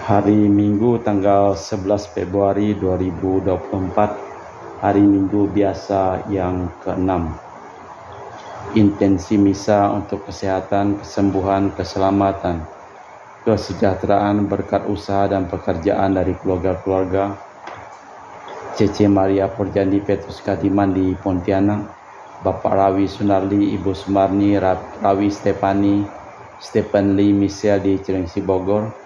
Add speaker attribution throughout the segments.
Speaker 1: Hari Minggu tanggal 11 Februari 2024, hari Minggu biasa yang ke-6. Intensi misa untuk kesehatan, kesembuhan, keselamatan, kesejahteraan, berkat usaha dan pekerjaan dari keluarga-keluarga Cece Maria Porjandi Petrus Kadiman di Pontianak, Bapak Rawi Sunarli, Ibu Sumarni, Rawi Stephen Lee Michelle di Cilengsi Bogor,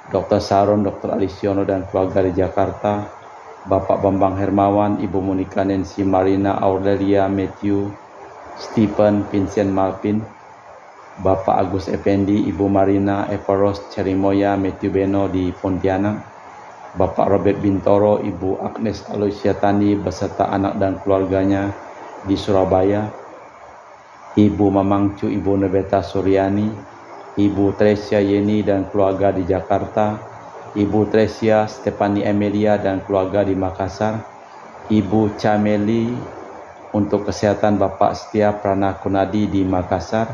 Speaker 1: Dr. Saron, Dr. Alisiono dan keluarga di Jakarta, Bapak Bambang Hermawan, Ibu Monika Nancy Marina Aurelia Matthew Stephen Vincent Malpin, Bapak Agus Effendi, Ibu Marina Evaros Cerimoya Matthew Beno di Pontianak, Bapak Robert Bintoro, Ibu Agnes Aloysiatani beserta anak dan keluarganya di Surabaya, Ibu Mamangcu, Ibu Nebeta Suryani, Ibu Tresia Yeni dan keluarga di Jakarta, Ibu Tresia Stefani Emilia dan keluarga di Makassar, Ibu Cameli untuk kesehatan Bapak Setia Prana Kunadi di Makassar,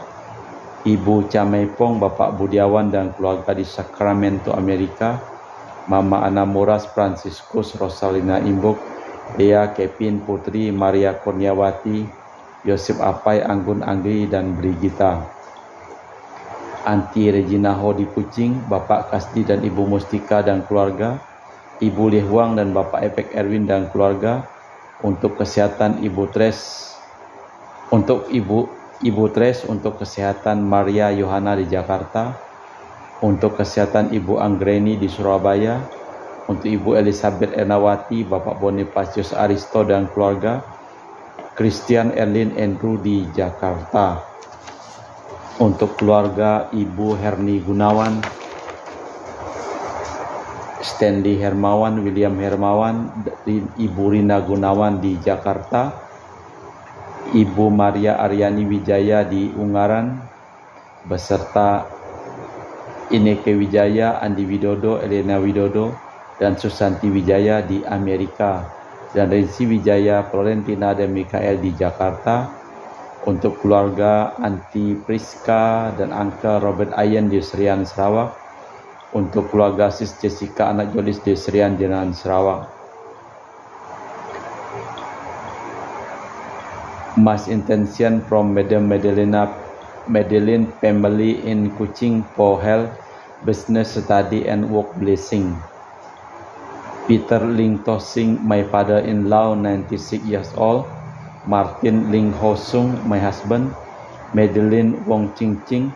Speaker 1: Ibu Camepong, Bapak Budiawan dan keluarga di Sacramento, Amerika, Mama Ana Muras Franciscus Rosalina Imbuk, Dea Kevin Putri Maria Kurniawati, Yosef Apai Anggun Anggi dan Brigita, Anti Regina Ho di Kucing, Bapak Kasdi dan Ibu Mustika dan keluarga, Ibu Lihuang dan Bapak Epek Erwin dan keluarga, untuk kesehatan Ibu Tres, untuk Ibu Tres, untuk kesehatan Maria Yohana di Jakarta, untuk kesehatan Ibu Anggreni di Surabaya, untuk Ibu Elizabeth Ernawati, Bapak Bonifacius Aristo dan keluarga, Christian Erlin Andrew di Jakarta, untuk keluarga Ibu Herni Gunawan, Stanley Hermawan, William Hermawan, Ibu Rina Gunawan di Jakarta, Ibu Maria Aryani Wijaya di Ungaran, beserta Ineke Wijaya, Andi Widodo, Elena Widodo, dan Susanti Wijaya di Amerika, dan Rensi Wijaya, Florentina dan Mikael di Jakarta, untuk keluarga Anti Priska dan Uncle Robert Ayen di Serian Sarawak, untuk keluarga Sis Jessica anak Jolis di Serian Jenan Sarawak. Mass intention from Madam Madeline family in Kuching for health, business, study and work blessing. Peter Ling Tosing, my father-in-law, 96 years old. Martin Ling Ho Sung, my husband. Madeline Wong Ching Ching,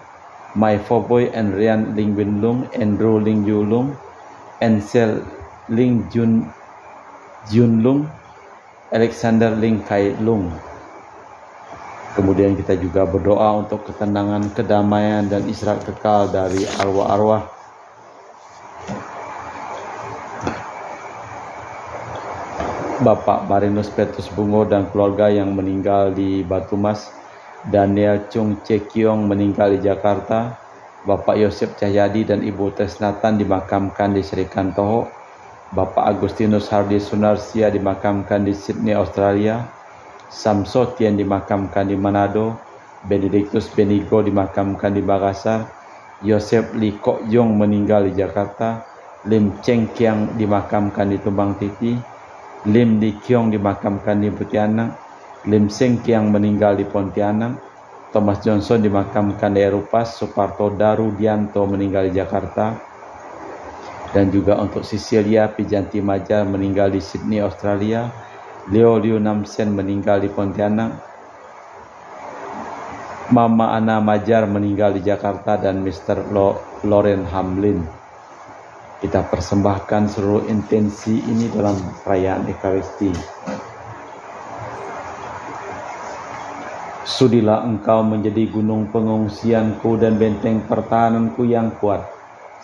Speaker 1: my four boy, and Rian Ling Win Lung, Andrew Ling Yu Lung, Ansel Ling Jun Lung, Alexander Ling Kai Lung. Kemudian kita juga berdoa untuk ketenangan, kedamaian dan istirahat kekal dari arwah-arwah Bapak Marinus Petrus Bungo dan keluarga yang meninggal di Batumas, Daniel Chung Cekiong meninggal di Jakarta, Bapak Yosef Cahyadi dan Ibu Tresnatan dimakamkan di Serikantoho, Bapak Agustinus Hardi Sunarsia dimakamkan di Sydney, Australia, Samsotian dimakamkan di Manado, Benedictus Benigo dimakamkan di Makassar, Yosef Lee Kok Yong meninggal di Jakarta, Lim Cheng Kiang dimakamkan di Tumbang Titi, Lim Di Kiong dimakamkan di Pontianak, Lim Seng Kiang meninggal di Pontianak, Thomas Johnson dimakamkan di Erupas, Suparto Daru Dianto meninggal di Jakarta, dan juga untuk Cecilia Pijanti Majar meninggal di Sydney, Australia, Leo Liu Namsen meninggal di Pontianak, Mama Ana Majar meninggal di Jakarta, dan Mr. Loren Hamlin. Kita persembahkan seluruh intensi ini dalam perayaan Ekaristi. Sudilah Engkau menjadi gunung pengungsianku dan benteng pertahananku yang kuat,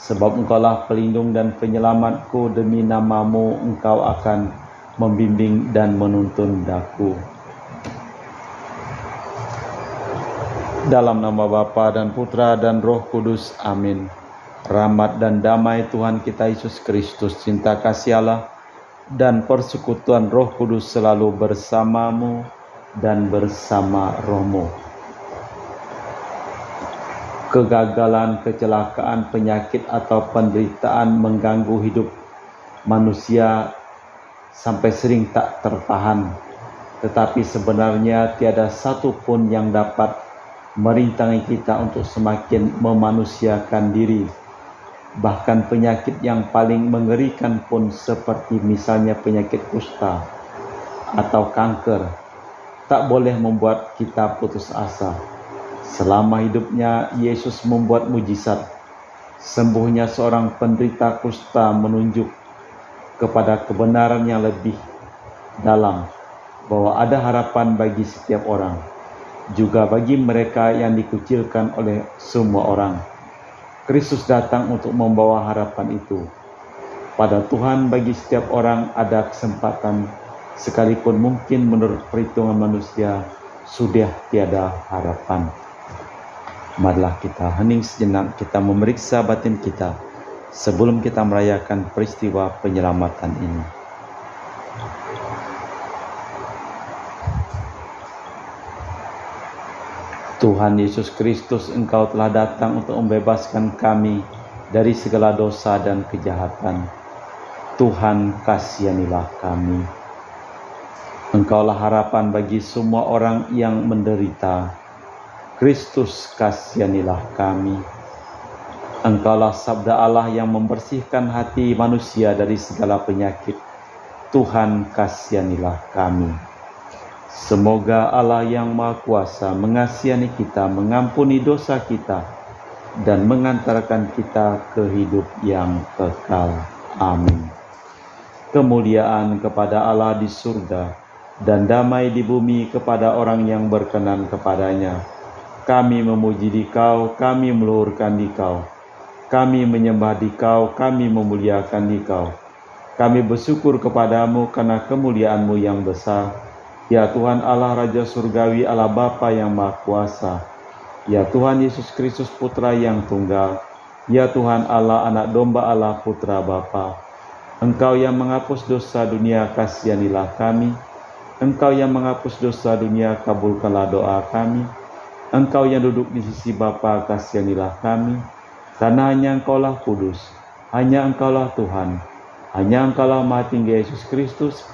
Speaker 1: sebab Engkaulah pelindung dan penyelamatku. Demi nama-Mu Engkau akan membimbing dan menuntun daku. Dalam nama Bapa dan Putra dan Roh Kudus, amin. Rahmat dan damai Tuhan kita Yesus Kristus, cinta kasih Allah, dan persekutuan Roh Kudus selalu bersamamu dan bersama rohmu. kegagalan, kecelakaan, penyakit atau penderitaan mengganggu hidup manusia sampai sering tak tertahan. Tetapi sebenarnya tiada satu pun yang dapat merintangi kita untuk semakin memanusiakan diri. Bahkan penyakit yang paling mengerikan pun seperti misalnya penyakit kusta atau kanker tak boleh membuat kita putus asa. Selama hidupnya, Yesus membuat mujizat. Sembuhnya seorang penderita kusta menunjuk kepada kebenaran yang lebih dalam, bahwa ada harapan bagi setiap orang, juga bagi mereka yang dikucilkan oleh semua orang. Kristus datang untuk membawa harapan itu. Pada Tuhan bagi setiap orang ada kesempatan, sekalipun mungkin menurut perhitungan manusia sudah tiada harapan. Marilah kita hening sejenak, kita memeriksa batin kita sebelum kita merayakan peristiwa penyelamatan ini. Tuhan Yesus Kristus, Engkau telah datang untuk membebaskan kami dari segala dosa dan kejahatan. Tuhan, kasihanilah kami. Engkaulah harapan bagi semua orang yang menderita. Kristus, kasihanilah kami. Engkaulah sabda Allah yang membersihkan hati manusia dari segala penyakit. Tuhan, kasihanilah kami. Semoga Allah yang Maha Kuasa mengasihi kita, mengampuni dosa kita, dan mengantarkan kita ke hidup yang kekal. Amin. Kemuliaan kepada Allah di surga, dan damai di bumi kepada orang yang berkenan kepadanya. Kami memuji Dikau, kami meluhurkan Dikau, kami menyembah Dikau, kami memuliakan Dikau. Kami bersyukur kepadamu karena kemuliaan-Mu yang besar. Ya Tuhan Allah Raja Surgawi, Allah Bapa yang Maha Kuasa. Ya Tuhan Yesus Kristus Putra yang Tunggal. Ya Tuhan Allah, Anak Domba Allah, Putra Bapa. Engkau yang menghapus dosa dunia, kasihanilah kami. Engkau yang menghapus dosa dunia, kabulkanlah doa kami. Engkau yang duduk di sisi Bapa, kasihanilah kami. Karena hanya Engkaulah kudus, hanya Engkaulah Tuhan, hanya Engkaulah Maha Tinggi Yesus Kristus,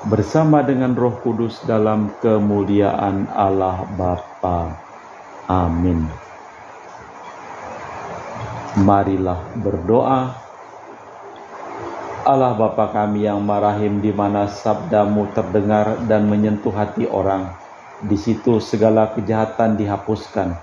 Speaker 1: bersama dengan Roh Kudus dalam kemuliaan Allah Bapa. Amin. Marilah berdoa. Allah Bapa kami yang Maha Rahim, di mana sabda-Mu terdengar dan menyentuh hati orang, di situ segala kejahatan dihapuskan.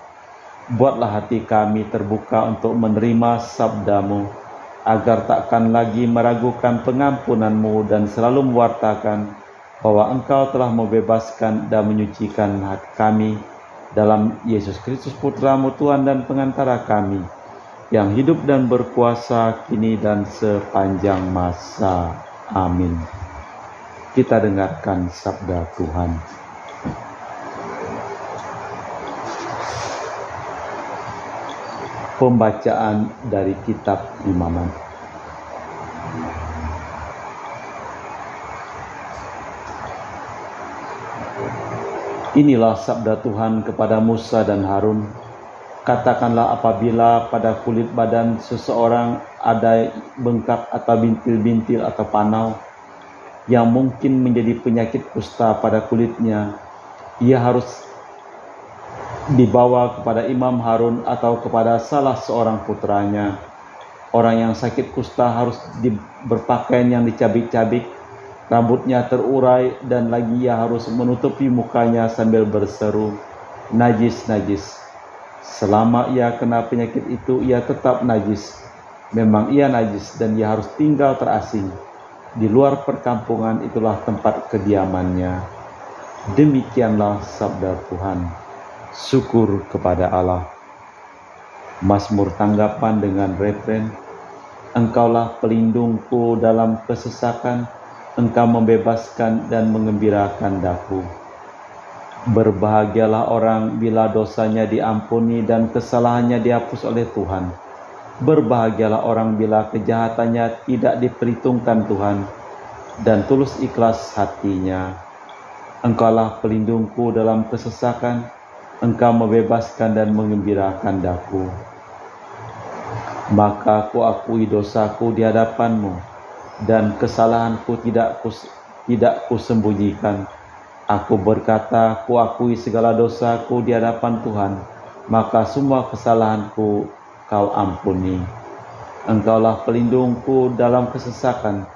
Speaker 1: Buatlah hati kami terbuka untuk menerima sabda-Mu, agar takkan lagi meragukan pengampunan-Mu dan selalu mewartakan bahwa Engkau telah membebaskan dan menyucikan hati kami dalam Yesus Kristus Putra-Mu, Tuhan dan Pengantara kami, yang hidup dan berkuasa kini dan sepanjang masa. Amin. Kita dengarkan sabda Tuhan. Pembacaan dari Kitab Imaman. Inilah sabda Tuhan kepada Musa dan Harun. Katakanlah, apabila pada kulit badan seseorang ada bengkak atau bintil-bintil atau panau yang mungkin menjadi penyakit kusta pada kulitnya, ia harus dibawa kepada Imam Harun atau kepada salah seorang putranya. Orang yang sakit kusta harus berpakaian yang dicabik-cabik, rambutnya terurai, dan lagi ia harus menutupi mukanya sambil berseru, "Najis, najis." Selama ia kena penyakit itu, ia tetap najis. Memang ia najis dan ia harus tinggal terasing. Di luar perkampungan, itulah tempat kediamannya. Demikianlah sabda Tuhan. Syukur kepada Allah. Mazmur tanggapan dengan refren, Engkaulah pelindungku dalam kesesakan, Engkau membebaskan dan mengembirakan daku. Berbahagialah orang bila dosanya diampuni dan kesalahannya dihapus oleh Tuhan. Berbahagialah orang bila kejahatannya tidak diperhitungkan Tuhan, dan tulus ikhlas hatinya. Engkaulah pelindungku dalam kesesakan, Engkau membebaskan dan mengembirakan daku. Maka ku akui dosaku di hadapan-Mu, dan kesalahanku tidak ku sembunyikan. Aku berkata, ku akui segala dosaku di hadapan Tuhan, maka semua kesalahanku Kau ampuni. Engkaulah pelindungku dalam kesesakan.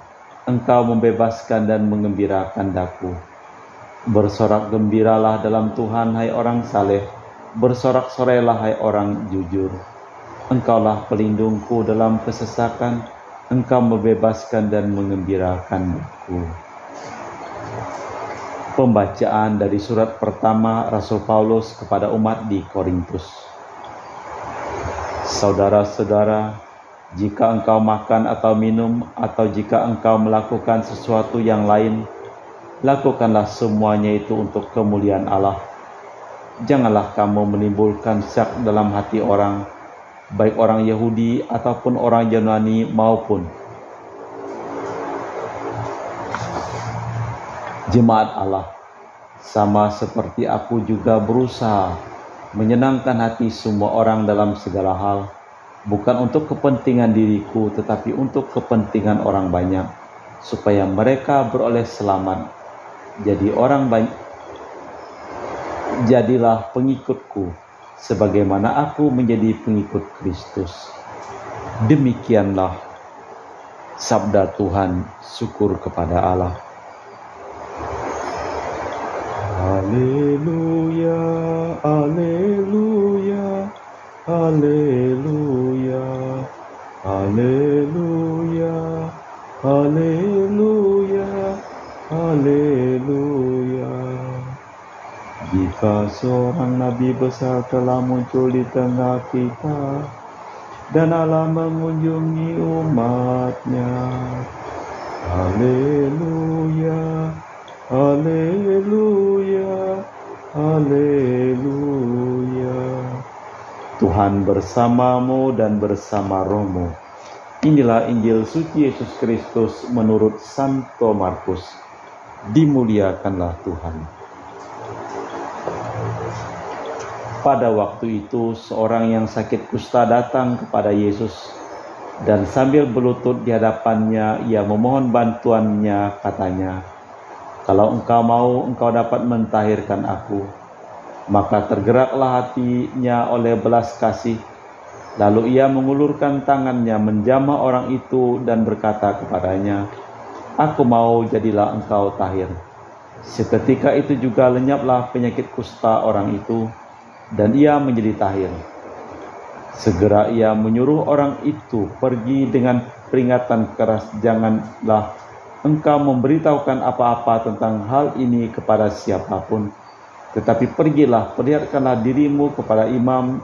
Speaker 1: Engkau membebaskan dan mengembirakan daku. Bersorak gembiralah dalam Tuhan, hai orang saleh. Bersorak-sorailah, hai orang jujur. Engkaulah pelindungku dalam kesesakan. Engkau membebaskan dan mengembirakan daku. Pembacaan dari surat pertama Rasul Paulus kepada umat di Korintus. Saudara-saudara, jika engkau makan atau minum, atau jika engkau melakukan sesuatu yang lain, lakukanlah semuanya itu untuk kemuliaan Allah. Janganlah kamu menimbulkan syak dalam hati orang, baik orang Yahudi ataupun orang Yunani maupun jemaat Allah. Sama seperti aku juga berusaha menyenangkan hati semua orang dalam segala hal, bukan untuk kepentingan diriku, tetapi untuk kepentingan orang banyak, supaya mereka beroleh selamat. Jadilah pengikutku, sebagaimana aku menjadi pengikut Kristus. Demikianlah sabda Tuhan. Syukur kepada Allah. Haleluya, haleluya, haleluya, haleluya, haleluya, haleluya. Jika seorang nabi besar telah muncul di tengah kita, dan Allah mengunjungi umatnya. Haleluya, haleluya, haleluya. Tuhan bersamamu dan bersama rohmu. Inilah Injil suci Yesus Kristus menurut Santo Markus. Dimuliakanlah Tuhan. Pada waktu itu, seorang yang sakit kusta datang kepada Yesus, dan sambil berlutut di hadapannya, ia memohon bantuannya, katanya, "Kalau engkau mau, engkau dapat mentahirkan aku." Maka tergeraklah hatinya oleh belas kasih. Lalu ia mengulurkan tangannya menjamah orang itu dan berkata kepadanya, "Aku mau, jadilah engkau tahir." Seketika itu juga lenyaplah penyakit kusta orang itu, dan ia menjadi tahir. Segera ia menyuruh orang itu pergi dengan peringatan keras, "Janganlah engkau memberitahukan apa-apa tentang hal ini kepada siapapun, tetapi pergilah, perlihatkanlah dirimu kepada imam,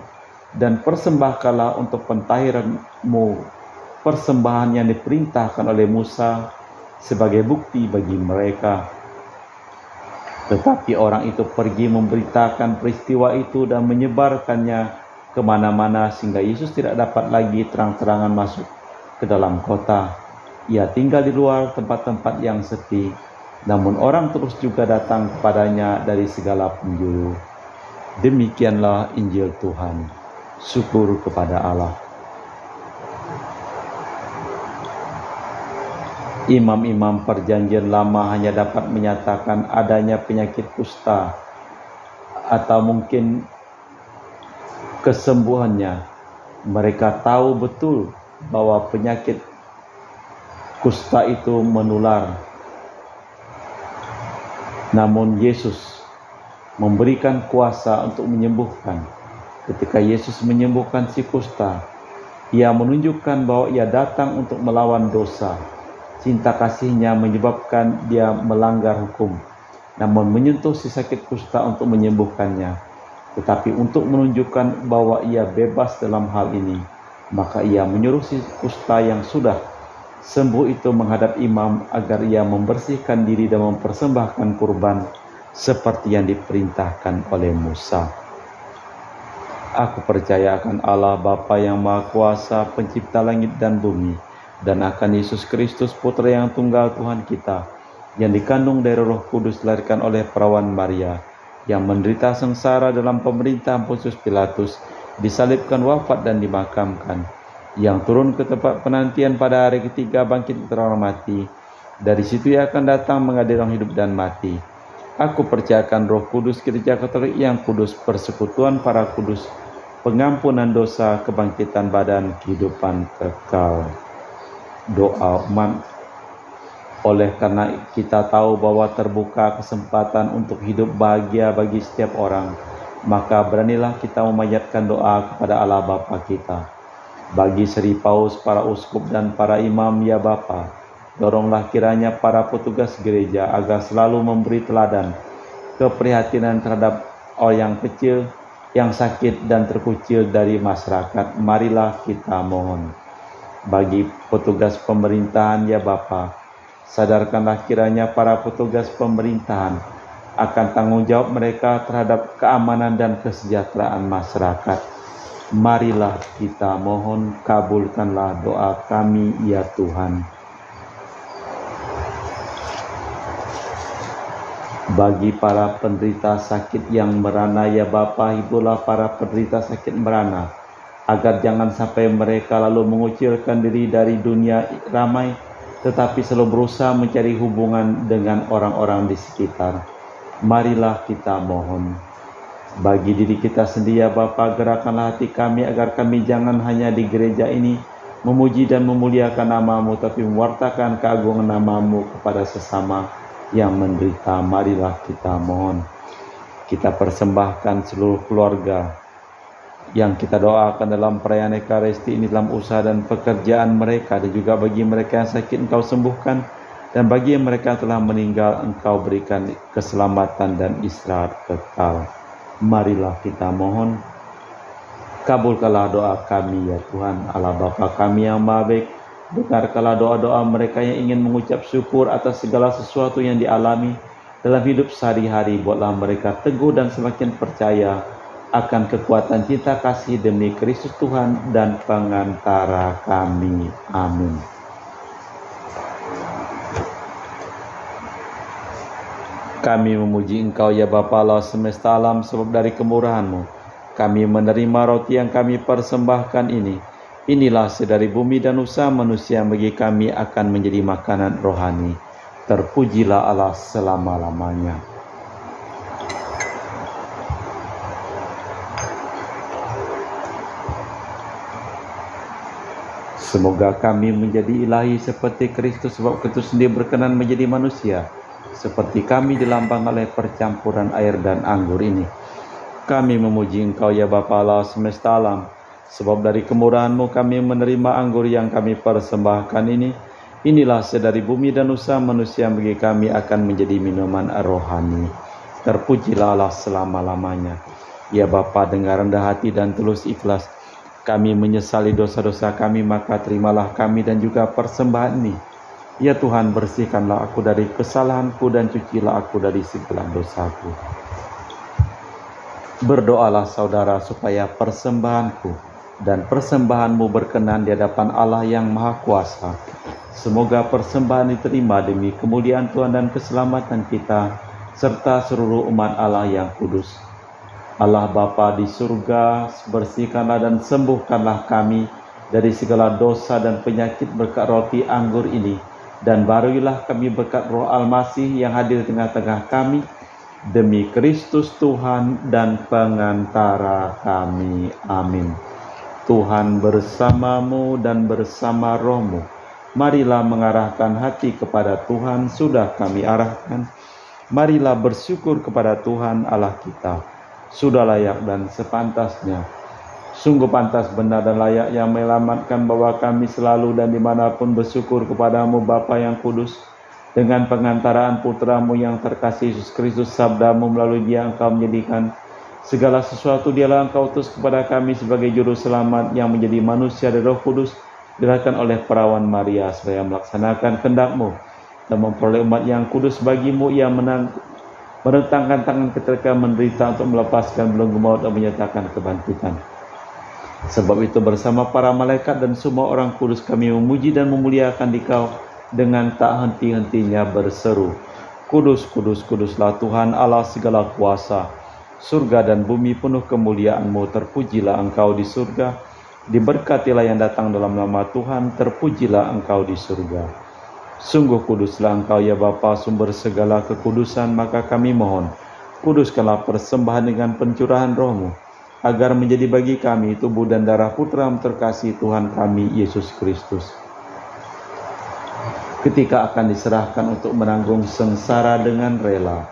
Speaker 1: dan persembahkanlah untuk pentahiranmu persembahan yang diperintahkan oleh Musa sebagai bukti bagi mereka." Tetapi orang itu pergi memberitakan peristiwa itu dan menyebarkannya kemana-mana, sehingga Yesus tidak dapat lagi terang-terangan masuk ke dalam kota. Ia tinggal di luar tempat-tempat yang sepi, namun orang terus juga datang kepadanya dari segala penjuru. Demikianlah Injil Tuhan. Syukur kepada Allah. Imam-imam perjanjian lama hanya dapat menyatakan adanya penyakit kusta atau mungkin kesembuhannya. Mereka tahu betul bahwa penyakit kusta itu menular. Namun Yesus memberikan kuasa untuk menyembuhkan. Ketika Yesus menyembuhkan si kusta, ia menunjukkan bahwa ia datang untuk melawan dosa. Cinta kasihnya menyebabkan dia melanggar hukum, namun menyentuh si sakit kusta untuk menyembuhkannya. Tetapi untuk menunjukkan bahwa ia bebas dalam hal ini, maka ia menyuruh si kusta yang sudah sembuh itu menghadap imam agar ia membersihkan diri dan mempersembahkan kurban seperti yang diperintahkan oleh Musa. Aku percaya akan Allah Bapa yang Maha Kuasa, pencipta langit dan bumi, dan akan Yesus Kristus, Putra yang tunggal Tuhan kita, yang dikandung dari Roh Kudus, dilahirkan oleh perawan Maria, yang menderita sengsara dalam pemerintahan Pontius Pilatus, disalibkan, wafat dan dimakamkan, yang turun ke tempat penantian pada hari ketiga bangkit dari orang mati. Dari situ ia akan datang mengadili orang hidup dan mati. Aku percayakan Roh Kudus, Gereja Katolik yang kudus, persekutuan para kudus, pengampunan dosa, kebangkitan badan, kehidupan kekal. Doa umat. Oleh karena kita tahu bahwa terbuka kesempatan untuk hidup bahagia bagi setiap orang, maka beranilah kita memanjatkan doa kepada Allah Bapa kita. Bagi Sri Paus, para uskup dan para imam, ya Bapa, doronglah kiranya para petugas gereja agar selalu memberi teladan keprihatinan terhadap orang yang kecil, yang sakit dan terkucil dari masyarakat. Marilah kita mohon. Bagi petugas pemerintahan, ya Bapa, sadarkanlah kiranya para petugas pemerintahan akan tanggung jawab mereka terhadap keamanan dan kesejahteraan masyarakat. Marilah kita mohon, kabulkanlah doa kami, ya Tuhan. Bagi para penderita sakit yang merana, ya Bapa, hiburlah para penderita sakit merana, agar jangan sampai mereka lalu mengucilkan diri dari dunia ramai, tetapi selalu berusaha mencari hubungan dengan orang-orang di sekitar. Marilah kita mohon. Bagi diri kita sendiri, ya Bapa, gerakanlah hati kami agar kami jangan hanya di gereja ini memuji dan memuliakan nama-Mu, tapi mewartakan keagungan nama-Mu kepada sesama yang menderita. Marilah kita mohon. Kita persembahkan seluruh keluarga yang kita doakan dalam perayaan Ekaristi ini, dalam usaha dan pekerjaan mereka, dan juga bagi mereka yang sakit Engkau sembuhkan, dan bagi yang mereka telah meninggal Engkau berikan keselamatan dan istirahat kekal. Marilah kita mohon. Kabulkanlah doa kami, ya Tuhan Allah Bapa kami yang Maha Baik. Dengarkanlah doa-doa mereka yang ingin mengucap syukur atas segala sesuatu yang dialami dalam hidup sehari-hari. Buatlah mereka teguh dan semakin percaya akan kekuatan cinta kasih demi Kristus Tuhan dan pengantara kami. Amin. Kami memuji Engkau, ya Bapa Allah semesta alam, sebab dari kemurahan-Mu kami menerima roti yang kami persembahkan ini. Inilah sedari bumi dan usaha manusia bagi kami akan menjadi makanan rohani. Terpujilah Allah selama-lamanya. Semoga kami menjadi ilahi seperti Kristus, sebab Kristus sendiri berkenan menjadi manusia, seperti kami dilambang oleh percampuran air dan anggur ini. Kami memuji Engkau, ya Bapa Allah semesta alam, sebab dari kemurahan-Mu kami menerima anggur yang kami persembahkan ini. Inilah sedari bumi dan usaha manusia bagi kami akan menjadi minuman rohani. Terpujilah Allah selama-lamanya. Ya Bapa, dengan rendah hati dan tulus ikhlas kami menyesali dosa-dosa kami, maka terimalah kami dan juga persembahan ini. Ya Tuhan, bersihkanlah aku dari kesalahanku dan cucilah aku dari segala dosaku. Berdoalah saudara supaya persembahanku dan persembahan-Mu berkenan di hadapan Allah yang Maha Kuasa. Semoga persembahan diterima demi kemuliaan Tuhan dan keselamatan kita, serta seluruh umat Allah yang kudus. Allah Bapa di surga, bersihkanlah dan sembuhkanlah kami dari segala dosa dan penyakit berkat roti anggur ini, dan baruilah kami berkat Roh Al-Masih yang hadir di tengah-tengah kami, demi Kristus Tuhan dan pengantara kami. Amin. Tuhan bersamamu dan bersama rohmu. Marilah mengarahkan hati kepada Tuhan, sudah kami arahkan. Marilah bersyukur kepada Tuhan Allah kita. Sudah layak dan sepantasnya. Sungguh pantas, benar dan layak yang menyelamatkan bahwa kami selalu dan dimanapun bersyukur kepadamu Bapa yang kudus. Dengan pengantaraan putra-Mu yang terkasih Yesus Kristus, sabda-Mu melalui Dia Engkau menjadikan segala sesuatu. Dialah Engkau utus kepada kami sebagai juru selamat yang menjadi manusia dari Roh Kudus, dilahirkan oleh perawan Maria supaya melaksanakan kehendak-Mu dan memperoleh umat yang kudus bagi-Mu. Ia merentangkan tangan ketika menderita untuk melepaskan belenggu maut dan menyatakan kebangkitan. Sebab itu bersama para malaikat dan semua orang kudus kami memuji dan memuliakan Dikau dengan tak henti-hentinya berseru, Kudus, kudus, kuduslah Tuhan Allah segala kuasa. Surga dan bumi penuh kemuliaan-Mu, terpujilah Engkau di surga. Diberkatilah yang datang dalam nama Tuhan, terpujilah Engkau di surga. Sungguh kuduslah Engkau ya Bapa, sumber segala kekudusan, maka kami mohon, kuduskanlah persembahan dengan pencurahan Roh-Mu, agar menjadi bagi kami tubuh dan darah Putra-Mu terkasih Tuhan kami, Yesus Kristus. Ketika akan diserahkan untuk menanggung sengsara dengan rela,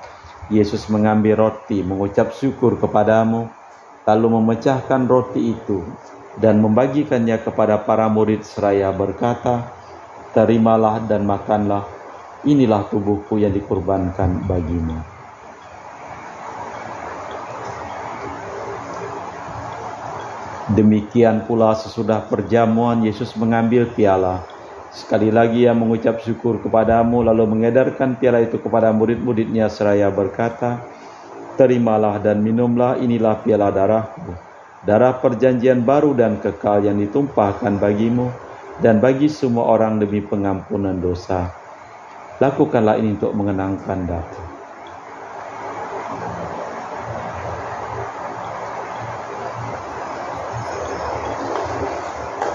Speaker 1: Yesus mengambil roti, mengucap syukur kepadamu, lalu memecahkan roti itu dan membagikannya kepada para murid seraya berkata, "Terimalah dan makanlah, inilah tubuhku yang dikurbankan bagimu." Demikian pula sesudah perjamuan, Yesus mengambil piala. Sekali lagi ia mengucap syukur kepadamu, lalu mengedarkan piala itu kepada murid-muridnya seraya berkata, "Terimalah dan minumlah, inilah piala darahku, darah perjanjian baru dan kekal yang ditumpahkan bagimu dan bagi semua orang demi pengampunan dosa. Lakukanlah ini untuk mengenangkan daku."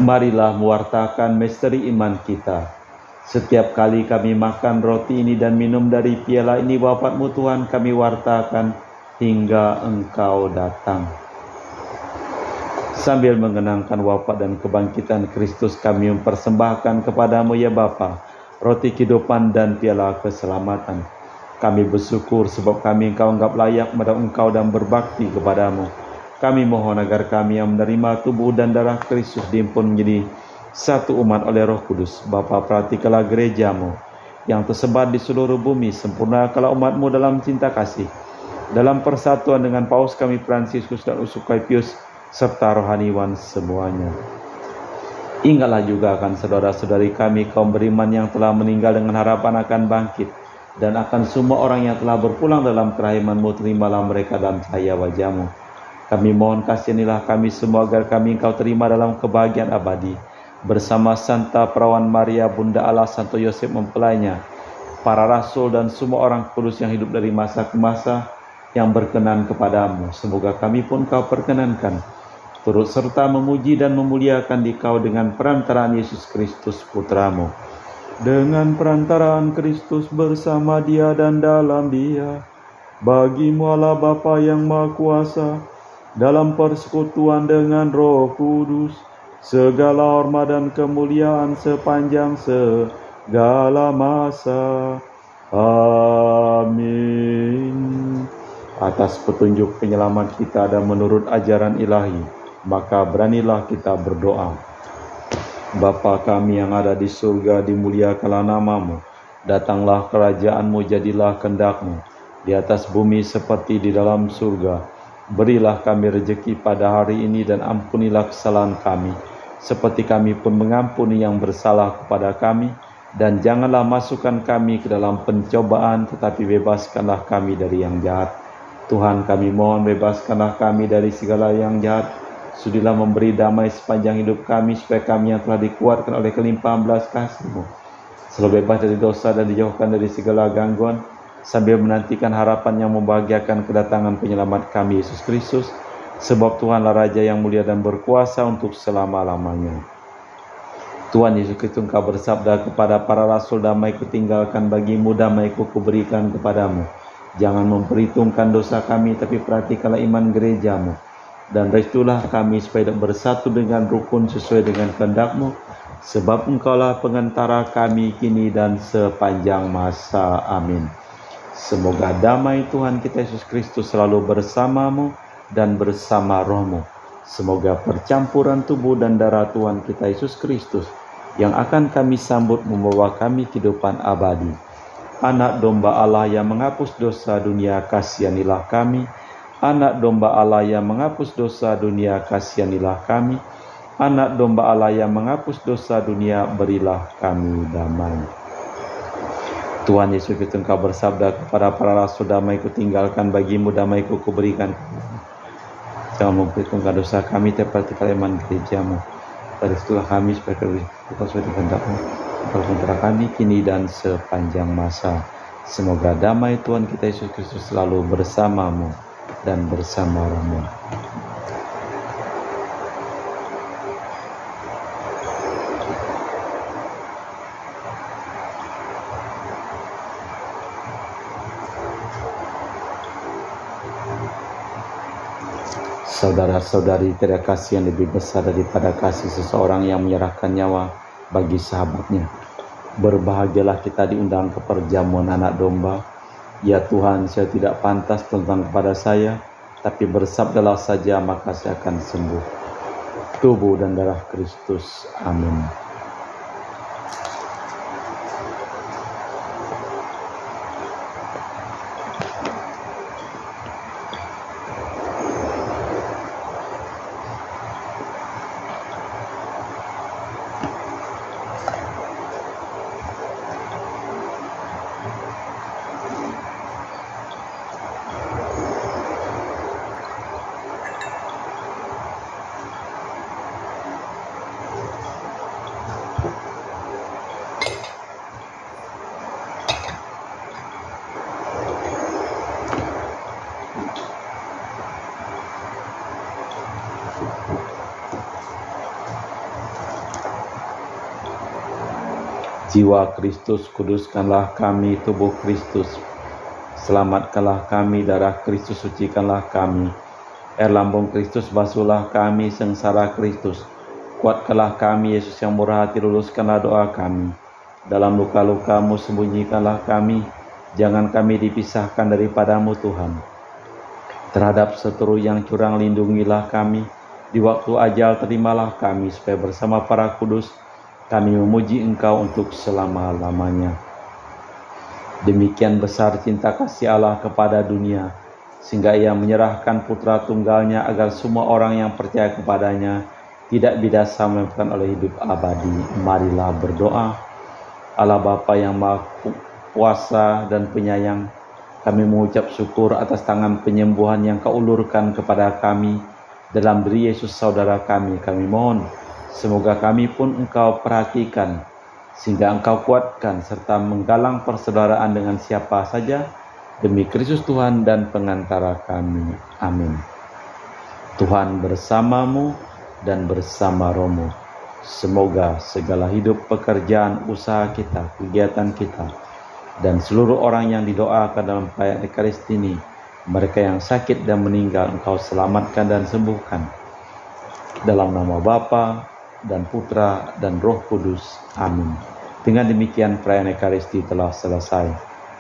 Speaker 1: Marilah mewartakan misteri iman kita. Setiap kali kami makan roti ini dan minum dari piala ini, wafat-Mu Tuhan kami wartakan hingga Engkau datang. Sambil mengenangkan wafat dan kebangkitan Kristus, kami mempersembahkan kepadamu ya Bapa, roti kehidupan dan piala keselamatan. Kami bersyukur sebab kami Engkau anggap layak kepada Engkau dan berbakti kepadamu. Kami mohon agar kami yang menerima tubuh dan darah Kristus diimpun menjadi satu umat oleh Roh Kudus. Bapa, perhatikanlah gereja-Mu yang tersebar di seluruh bumi, sempurnakanlah umat-Mu dalam cinta kasih, dalam persatuan dengan Paus kami Fransiskus dan Uskup Pius serta rohaniwan semuanya. Ingatlah juga akan saudara-saudari kami kaum beriman yang telah meninggal dengan harapan akan bangkit, dan akan semua orang yang telah berpulang dalam kerahiman-Mu, terimalah mereka dalam cahaya wajah-Mu. Kami mohon kasihanilah kami semua agar kami Engkau terima dalam kebahagiaan abadi bersama Santa Perawan Maria Bunda Allah, Santo Yosef mempelainya, para rasul dan semua orang kudus yang hidup dari masa ke masa yang berkenan kepadamu. Semoga kami pun Kau perkenankan turut serta memuji dan memuliakan Dikau dengan perantaraan Yesus Kristus Putra-Mu. Dengan perantaraan Kristus bersama Dia dan dalam Dia, bagi-Mu Allah Bapa yang Maha Kuasa, dalam persekutuan dengan Roh Kudus, segala hormat dan kemuliaan sepanjang segala masa. Amin. Atas petunjuk penyelamat kita dan menurut ajaran ilahi, maka beranilah kita berdoa. Bapa kami yang ada di surga, dimuliakanlah nama-Mu. Datanglah kerajaan-Mu, jadilah kehendak-Mu di atas bumi seperti di dalam surga. Berilah kami rezeki pada hari ini dan ampunilah kesalahan kami, seperti kami pun mengampuni yang bersalah kepada kami. Dan janganlah masukkan kami ke dalam pencobaan, tetapi bebaskanlah kami dari yang jahat. Tuhan kami mohon, bebaskanlah kami dari segala yang jahat. Sudilah memberi damai sepanjang hidup kami, supaya kami yang telah dikuatkan oleh kelimpahan belas kasih-Mu selalu bebas dari dosa dan dijauhkan dari segala gangguan, sambil menantikan harapan yang membahagiakan kedatangan penyelamat kami, Yesus Kristus, sebab Tuhanlah Raja yang mulia dan berkuasa untuk selama-lamanya. Tuhan Yesus Kristus, Engkau bersabda kepada para rasul, "Damai-Ku tinggalkan bagimu, damai-Ku kuberikan kepadamu. Jangan memperhitungkan dosa kami, tapi perhatikanlah iman gereja-Mu. Dan restulah kami supaya bersatu dengan rukun sesuai dengan kehendak-Mu, sebab Engkaulah pengantara kami kini dan sepanjang masa." Amin. Semoga damai Tuhan kita Yesus Kristus selalu bersamamu dan bersama rohmu. Semoga percampuran tubuh dan darah Tuhan kita Yesus Kristus yang akan kami sambut membawa kami kehidupan abadi. Anak domba Allah yang menghapus dosa dunia, kasihanilah kami. Anak domba Allah yang menghapus dosa dunia, kasihanilah kami. Anak domba Allah yang menghapus dosa dunia, berilah kami damai. Tuhan Yesus Kristus, Engkau bersabda kepada para rasul, "Damai-Ku tinggalkan bagimu, damai-Ku kuberikan. Jangan memperhitungkan dosa kami, tapi perhatikanlah iman gereja-Mu. Restulah kami supaya kami sesuai dengan kehendak-Mu. Engkau sementara kami kini dan sepanjang masa." Semoga damai Tuhan kita Yesus Kristus selalu bersamamu dan bersama-mu. Saudara-saudari, tiada kasih yang lebih besar daripada kasih seseorang yang menyerahkan nyawa bagi sahabatnya. Berbahagialah kita diundang ke perjamuan anak domba. Ya Tuhan, saya tidak pantas tentang kepada saya, tapi bersabdalah saja maka saya akan sembuh. Tubuh dan darah Kristus. Amin. Jiwa Kristus, kuduskanlah kami. Tubuh Kristus, selamatkanlah kami. Darah Kristus, sucikanlah kami. Air lambung Kristus, basuhlah kami. Sengsara Kristus, kuatkanlah kami. Yesus yang murah hati, luluskanlah doa kami. Dalam luka-lukamu, sembunyikanlah kami. Jangan kami dipisahkan daripadamu Tuhan. Terhadap seteru yang curang, lindungilah kami. Di waktu ajal, terimalah kami, supaya bersama para kudus kami memuji Engkau untuk selama-lamanya. Demikian besar cinta kasih Allah kepada dunia, sehingga Ia menyerahkan Putra Tunggalnya agar semua orang yang percaya kepadanya tidak binasa melainkan oleh hidup abadi. Marilah berdoa. Allah Bapa yang Maha Kuasa dan Penyayang, kami mengucap syukur atas tangan penyembuhan yang Kau ulurkan kepada kami dalam diri Yesus saudara kami. Kami mohon semoga kami pun Engkau perhatikan, sehingga Engkau kuatkan serta menggalang persaudaraan dengan siapa saja, demi Kristus Tuhan dan pengantara kami. Amin. Tuhan bersamamu dan bersama rohmu. Semoga segala hidup, pekerjaan, usaha kita, kegiatan kita, dan seluruh orang yang didoakan dalam perayaan Ekaristi ini, mereka yang sakit dan meninggal, Engkau selamatkan dan sembuhkan. Dalam nama Bapa dan Putra dan Roh Kudus. Amin. Dengan demikian perayaan Ekaristi telah selesai.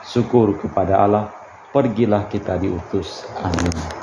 Speaker 1: Syukur kepada Allah. Pergilah kita diutus. Amin.